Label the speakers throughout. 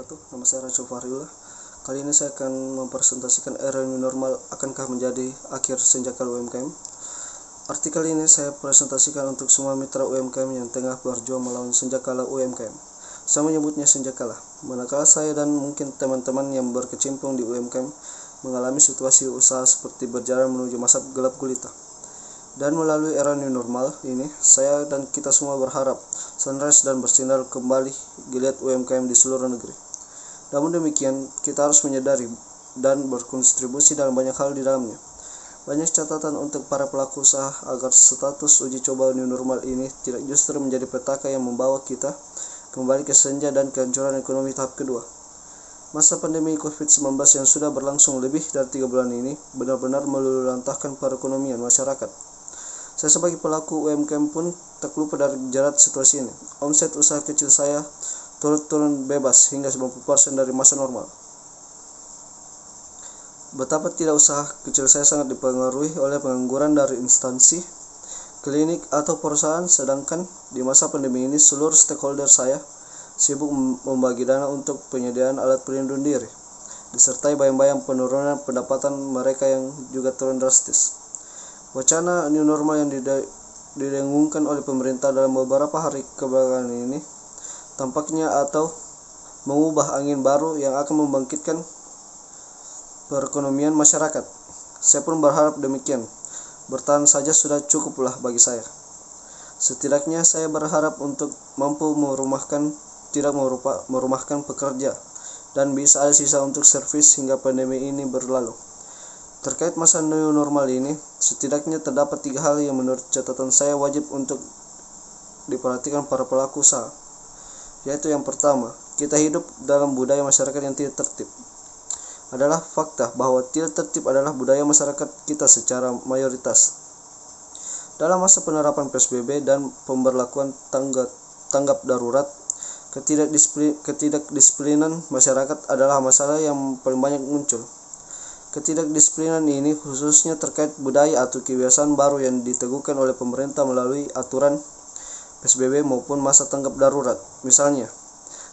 Speaker 1: wabarakatuh. Nama saya Rachel Fahriullah. Kali ini saya akan mempresentasikan era new normal akankah menjadi akhir senjata UMKM. Artikel ini saya presentasikan untuk semua mitra UMKM yang tengah berjuang melawan senjata UMKM. Saya menyebutnya senjata, manakala saya dan mungkin teman-teman yang berkecimpung di UMKM mengalami situasi usaha seperti berjalan menuju masa gelap gulita. Dan melalui era new normal ini, saya dan kita semua berharap sunrise dan bersinar kembali geliat UMKM di seluruh negeri. Namun demikian, kita harus menyadari dan berkontribusi dalam banyak hal di dalamnya. Banyak catatan untuk para pelaku usaha agar status uji coba new normal ini tidak justru menjadi petaka yang membawa kita kembali ke senja dan kehancuran ekonomi tahap kedua. Masa pandemi COVID-19 yang sudah berlangsung lebih dari 3 bulan ini benar-benar meluluhlantahkan perekonomian masyarakat. Saya sebagai pelaku UMKM pun tak lupa dari jerat situasi ini. Omset usaha kecil saya turun bebas hingga 90% dari masa normal. Betapa tidak usaha kecil saya sangat dipengaruhi oleh pengangguran dari instansi, klinik, atau perusahaan, sedangkan di masa pandemi ini seluruh stakeholder saya sibuk membagi dana untuk penyediaan alat pelindung diri, disertai bayang-bayang penurunan pendapatan mereka yang juga turun drastis. Wacana new normal yang didengungkan oleh pemerintah dalam beberapa hari kebelakangan ini tampaknya atau mengubah angin baru yang akan membangkitkan perekonomian masyarakat. Saya pun berharap demikian. Bertahan saja sudah cukuplah bagi saya. Setidaknya saya berharap untuk mampu merumahkan pekerja dan bisa ada sisa untuk servis hingga pandemi ini berlalu. Terkait masa new normal ini, setidaknya terdapat 3 hal yang menurut catatan saya wajib untuk diperhatikan para pelaku usaha. Yaitu yang pertama, kita hidup dalam budaya masyarakat yang tidak tertib. Adalah fakta bahwa tidak tertib adalah budaya masyarakat kita secara mayoritas. Dalam masa penerapan PSBB dan pemberlakuan tanggap darurat, ketidakdisiplinan masyarakat adalah masalah yang paling banyak muncul. Ketidakdisiplinan ini khususnya terkait budaya atau kebiasaan baru yang diteguhkan oleh pemerintah melalui aturan PSBB maupun masa tanggap darurat. Misalnya,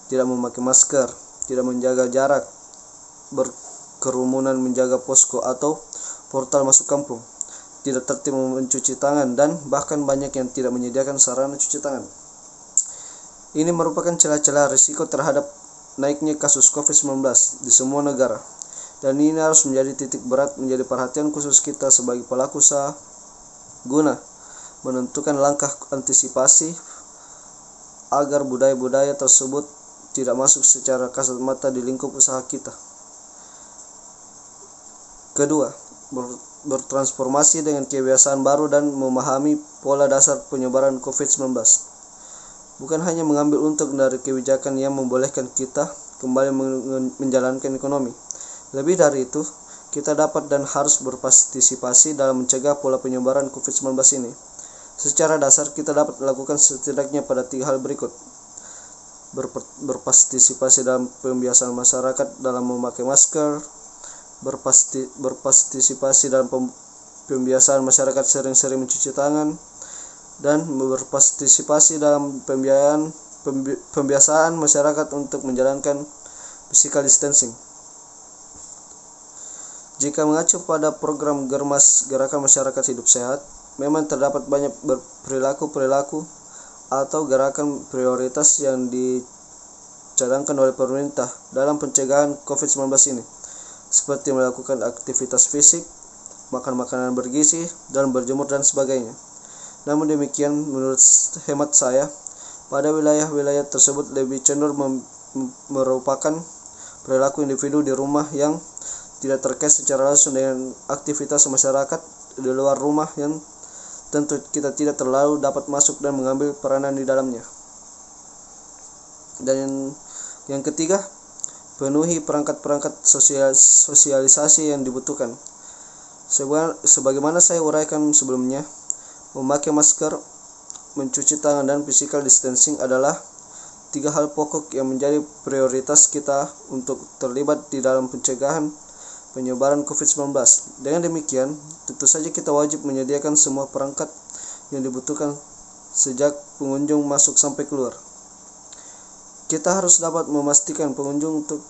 Speaker 1: tidak memakai masker, tidak menjaga jarak, berkerumunan, menjaga posko atau portal masuk kampung, tidak tertib mencuci tangan, dan bahkan banyak yang tidak menyediakan sarana cuci tangan. Ini merupakan celah-celah risiko terhadap naiknya kasus COVID-19 di semua negara. Dan ini harus menjadi titik berat menjadi perhatian khusus kita sebagai pelaku usaha guna menentukan langkah antisipasi agar budaya-budaya tersebut tidak masuk secara kasat mata di lingkup usaha kita. Kedua, bertransformasi dengan kebiasaan baru dan memahami pola dasar penyebaran COVID-19. Bukan hanya mengambil untung dari kebijakan yang membolehkan kita kembali menjalankan ekonomi. Lebih dari itu, kita dapat dan harus berpartisipasi dalam mencegah pola penyebaran COVID-19 ini. Secara dasar, kita dapat melakukan setidaknya pada 3 hal berikut. Berpartisipasi dalam pembiasaan masyarakat dalam memakai masker, berpartisipasi dalam pembiasaan masyarakat sering-sering mencuci tangan, dan berpartisipasi dalam pembiasaan masyarakat untuk menjalankan physical distancing. Jika mengacu pada program Germas Gerakan Masyarakat Hidup Sehat, memang terdapat banyak perilaku atau gerakan prioritas yang dicadangkan oleh pemerintah dalam pencegahan COVID-19 ini, seperti melakukan aktivitas fisik, makan makanan bergizi, dan berjemur dan sebagainya. Namun demikian, menurut hemat saya, pada wilayah-wilayah tersebut lebih cenderung merupakan perilaku individu di rumah yang tidak terkait secara langsung dengan aktivitas masyarakat di luar rumah yang tentu kita tidak terlalu dapat masuk dan mengambil peranan di dalamnya. Dan yang ketiga, penuhi perangkat-perangkat sosialisasi yang dibutuhkan. Sebagaimana saya uraikan sebelumnya, memakai masker, mencuci tangan, dan physical distancing adalah 3 hal pokok yang menjadi prioritas kita untuk terlibat di dalam pencegahan penyebaran COVID-19. Dengan demikian, tentu saja kita wajib menyediakan semua perangkat yang dibutuhkan sejak pengunjung masuk sampai keluar. Kita harus dapat memastikan pengunjung untuk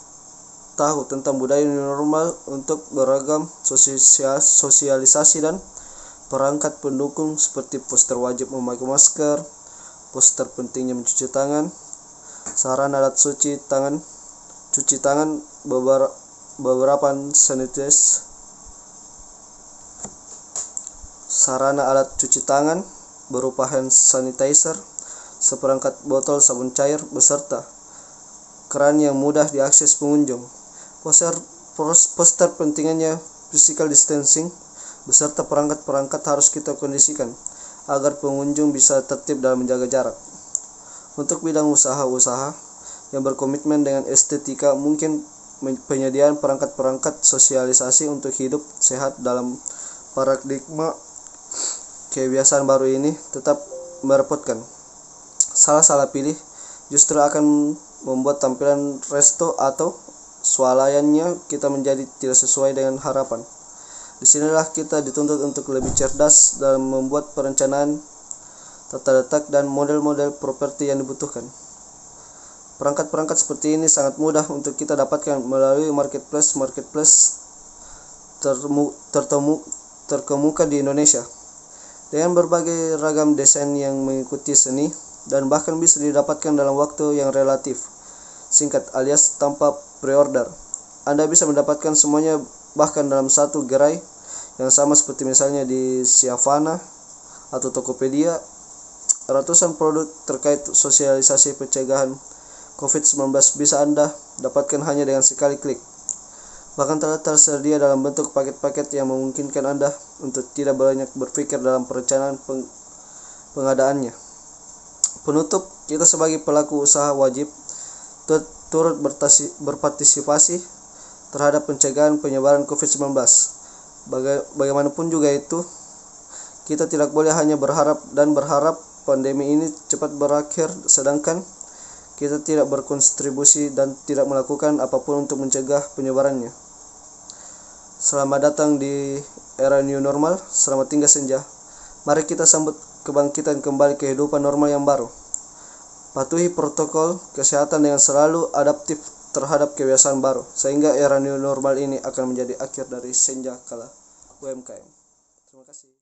Speaker 1: tahu tentang budaya new normal untuk beragam sosialisasi dan perangkat pendukung seperti poster wajib memakai masker, poster pentingnya mencuci tangan, saran alat cuci tangan, beberapa sarana alat cuci tangan berupa hand sanitizer, seperangkat botol sabun cair, beserta keran yang mudah diakses pengunjung. Poster pentingnya physical distancing beserta perangkat-perangkat harus kita kondisikan agar pengunjung bisa tertib dalam menjaga jarak. Untuk bidang usaha-usaha yang berkomitmen dengan estetika, mungkin penyediaan perangkat-perangkat sosialisasi untuk hidup sehat dalam paradigma kebiasaan baru ini tetap merepotkan. Salah pilih justru akan membuat tampilan resto atau swalayannya kita menjadi tidak sesuai dengan harapan. Disinilah kita dituntut untuk lebih cerdas dalam membuat perencanaan tata letak dan model-model properti yang dibutuhkan. Perangkat-perangkat seperti ini sangat mudah untuk kita dapatkan melalui marketplace terkemuka di Indonesia, dengan berbagai ragam desain yang mengikuti seni dan bahkan bisa didapatkan dalam waktu yang relatif singkat alias tanpa pre-order. Anda bisa mendapatkan semuanya bahkan dalam satu gerai yang sama seperti misalnya di Siavana atau Tokopedia. Ratusan produk terkait sosialisasi pencegahan COVID-19 bisa Anda dapatkan hanya dengan sekali klik. Bahkan telah tersedia dalam bentuk paket-paket yang memungkinkan Anda untuk tidak banyak berpikir dalam perencanaan pengadaannya. Penutup, kita sebagai pelaku usaha wajib turut berpartisipasi terhadap pencegahan penyebaran COVID-19. Bagaimanapun juga itu, kita tidak boleh hanya berharap pandemi ini cepat berakhir, sedangkan kita tidak berkontribusi dan tidak melakukan apapun untuk mencegah penyebarannya. Selamat datang di era new normal, selamat tinggal senja. Mari kita sambut kebangkitan kembali kehidupan normal yang baru. Patuhi protokol kesehatan dengan selalu adaptif terhadap kebiasaan baru, sehingga era new normal ini akan menjadi akhir dari senja kala UMKM. Terima kasih.